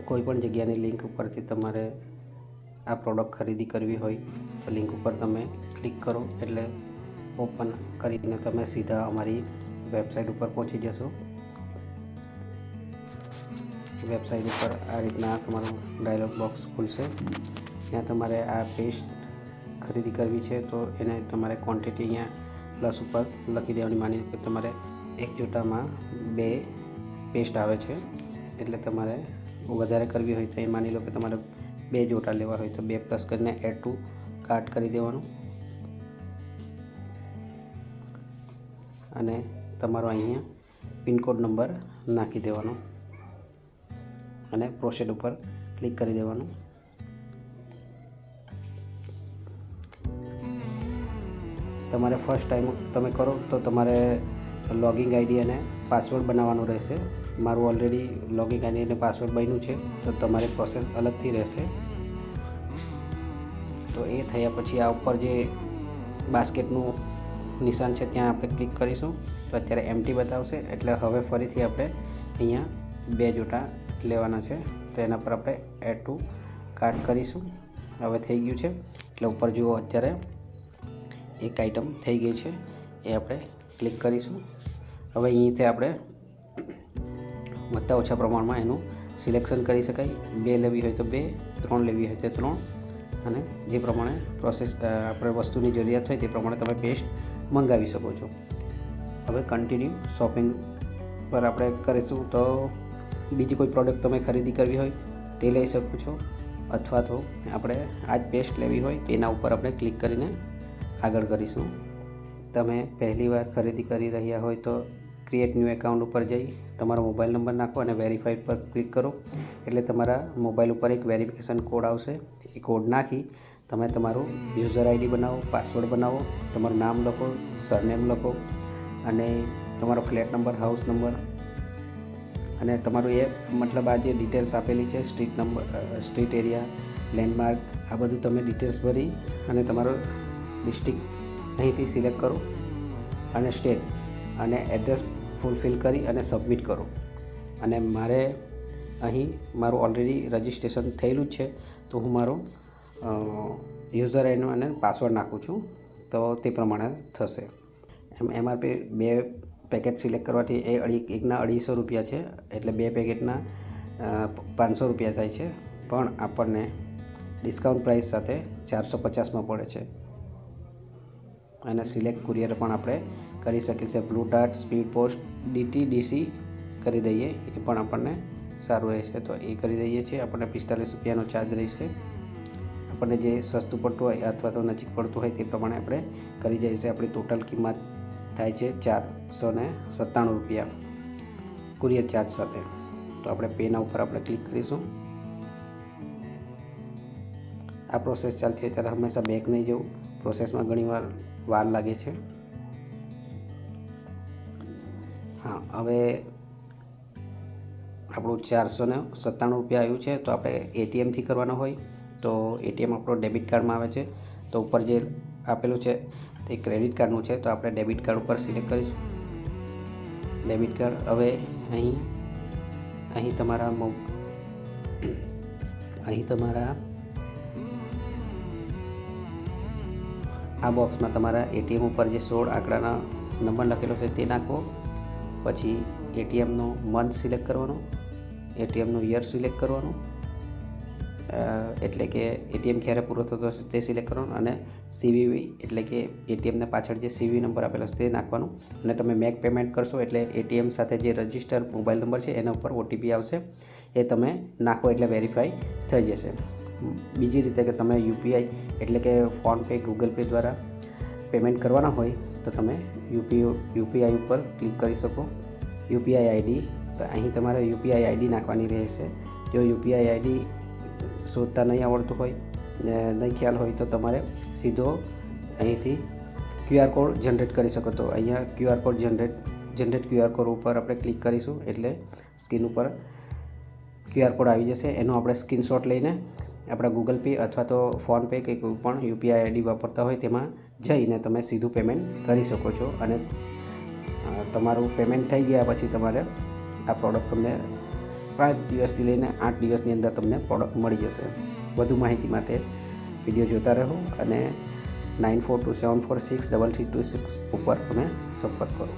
કોઈપણ જગ્યાની લિંક ઉપરથી તમારે આ પ્રોડક્ટ ખરીદી કરવી હોય તો લિંક ઉપર તમે ક્લિક કરો એટલે ઓપન કરીને તમે સીધા અમારી વેબસાઇટ ઉપર પહોંચી જશો। વેબસાઇટ ઉપર આ રીતના તમારું ડાયલોગ બોક્સ ખુલશે। ત્યાં તમારે આ પેસ્ટ ખરીદી કરવી છે તો એને તમારે ક્વોન્ટિટી અહીંયા પ્લસ ઉપર લખી દેવાની। માની કે તમારે એક જોટામાં 2 પેસ્ટ આવે છે એટલે તમારે વધારે કરવી હોય તો એ માની લો કે તમારે 2 જોટા લેવા હોય તો 2 પ્લસ કરીને એડ ટુ કાર્ટ કરી દેવાનું અને તમારો અહીંયા પિનકોડ નંબર નાખી દેવાનો અને પ્રોસીડ ઉપર ક્લિક કરી દેવાનું। તમારે ફર્સ્ટ ટાઈમ તમે કરો તો તમારે લોગિંગ આઈડી અને પાસવર્ડ બનાવવાનો રહેશે। મારું ઓલરેડી લોગિંગ આઈડી અને પાસવર્ડ બન્યું છે તો તમારી પ્રોસેસ અલગથી રહેશે। તો એ થયા પછી આ ઉપર જે બાસ્કેટનું નિશાન છે ત્યાં આપણે ક્લિક કરીશું તો અત્યારે એમ્પ્ટી બતાવશે એટલે હવે ફરીથી આપણે અહીંયા 2 જોટા લેવાના છે તો એના પર આપણે એડ ટુ કાર્ટ કરીશું। હવે થઈ ગયું છે એટલે ઉપર જુઓ અત્યારે એક આઈટમ થઈ ગઈ છે એ આપણે ક્લિક કરીશું। હવે અહીંથી આપણે વધતા ઓછા પ્રમાણમાં એનું સિલેક્શન કરી શકાય। 2 લેવી હોય તો 2, 3 લેવી હોય તો 3 અને જે પ્રમાણે પ્રોસેસ આપણે વસ્તુની જરૂરિયાત હોય તે પ્રમાણે તમે પેસ્ટ મંગાવી શકો છો। હવે કન્ટિન્યુ શોપિંગ પર આપણે કરીશું તો બીજી કોઈ પ્રોડક્ટ તમે ખરીદી કરવી હોય તે લઈ શકો છો અથવા તો આપણે આ જ પેસ્ટ લેવી હોય તેના ઉપર આપણે ક્લિક કરીને આગળ કરીશું। તમે પહેલીવાર ખરીદી કરી રહ્યા હોય તો ક્રિએટ ન્યૂ એકાઉન્ટ ઉપર જઈ તમારો મોબાઈલ નંબર નાખો અને વેરીફાઈડ પર ક્લિક કરો એટલે તમારા મોબાઈલ ઉપર એક વેરિફિકેશન કોડ આવશે। એ કોડ નાખી તમે તમારું યુઝર આઈડી બનાવો, પાસવર્ડ બનાવો, તમારું નામ લખો, સરનેમ લખો અને તમારો ફ્લેટ નંબર, હાઉસ નંબર અને તમારું એ મતલબ આ જે ડિટેલ્સ આપેલી છે street number, street area, landmark આ બધું તમે ડિટેલ્સ ભરી અને તમારો ડિસ્ટ્રિક્ટ અહીંથી સિલેક્ટ કરો અને સ્ટેટ અને એડ્રેસ ફૂલફિલ કરી અને સબમિટ કરો। અને મારે અહીં મારું ઓલરેડી રજિસ્ટ્રેશન થયેલું જ છે તો હું મારો યુઝર આઈડી અને પાસવર્ડ નાખું છું તો તે પ્રમાણે થશે। MRP 2 પેકેટ સિલેક્ટ કરવાથી એકના 250 રૂપિયા છે એટલે 2 પેકેટના 500 રૂપિયા થાય છે પણ આપણને ડિસ્કાઉન્ટ પ્રાઇસ સાથે 450માં પડે છે। અને સિલેક્ટ કુરિયર પણ આપણે કરી શકીએ છીએ। Blue dart, speed post, DTDC કરી દઈએ એ પણ આપણને સારું રહેશે તો એ કરી દઈએ છીએ। આપણને 45 રૂપિયાનો ચાર્જ રહેશે। આપણને જે સસ્તું પડતું હોય અથવા તો નજીક પડતું હોય તે પ્રમાણે આપણે કરી જઈએ છીએ। આપણી ટોટલ કિંમત થાય છે 497 રૂપિયા કુરિયર ચાર્જ સાથે। તો આપણે પેના ઉપર આપણે ક્લિક કરીશું। આ પ્રોસેસ ચાલતી હોય ત્યારે હંમેશા બેક નહીં જવું, પ્રોસેસમાં ઘણીવાર વાર લાગે છે। હા, હવે આપણું 497 રૂપિયા આવ્યું છે તો આપણે એટીએમથી કરવાનો હોય તો એટીએમ આપણો ડેબિટ કાર્ડમાં આવે છે તો ઉપર જે આપેલું છે તે ક્રેડિટ કાર્ડનું છે તો આપણે ડેબિટ કાર્ડ ઉપર સિલેક્ટ કરીશું। ડેબિટ કાર્ડ હવે અહીં તમારા આ બોક્સમાં તમારા એટીએમ ઉપર જે 16 આંકડાના નંબર લખેલો છે તે નાખવો। પછી એટીએમનો મંથ સિલેક્ટ કરવાનો, એટીએમનો યર સિલેક્ટ કરવાનું એટલે કે એટીએમ ક્યારે પૂરો થતો હશે તે સિલેક્ટ કરવાનું અને CVV એટલે કે એટીએમને પાછળ જે CVV નંબર આપેલો છે તે નાખવાનું અને તમે મેક પેમેન્ટ કરશો એટલે એટીએમ સાથે જે રજિસ્ટર મોબાઈલ નંબર છે એના ઉપર OTP આવશે એ તમે નાખો એટલે વેરીફાઈ થઈ જશે। બીજી રીતે કે તમે યુપીઆઈ એટલે કે ફોનપે, ગૂગલ પે દ્વારા પેમેન્ટ કરવાના હોય તો તમે યુપીઆઈ ઉપર ક્લિક કરી શકો। યુપીઆઈ આઈડી તો અહીં તમારે યુપીઆઈ આઈડી નાખવાની રહેશે। જો યુપીઆઈ આઈડી શોધતા નહીં આવડતું હોય ને નહીં ખ્યાલ હોય તો તમારે સીધો અહીંથી QR કોડ જનરેટ કરી શકો। તો અહીંયા QR code generate QR code ઉપર આપણે ક્લિક કરીશું એટલે સ્ક્રીન ઉપર QR કોડ આવી જશે। એનો આપણે સ્ક્રીનશોટ લઈને આપણા ગૂગલ પે અથવા તો ફોનપે કે કોઈ પણ યુપીઆઈ આઈડી વાપરતા હોય તેમાં જઈને તમે સીધું પેમેન્ટ કરી શકો છો અને તમારું પેમેન્ટ થઈ ગયા પછી તમારે આ પ્રોડક્ટ તમને 5 દિવસથી લઈને 8 દિવસની અંદર તમને પ્રોડક્ટ મળી જશે. વધુ માહિતી માટે વિડીયો જોતા રહો અને 9427463326 ઉપર તમે સંપર્ક કરો.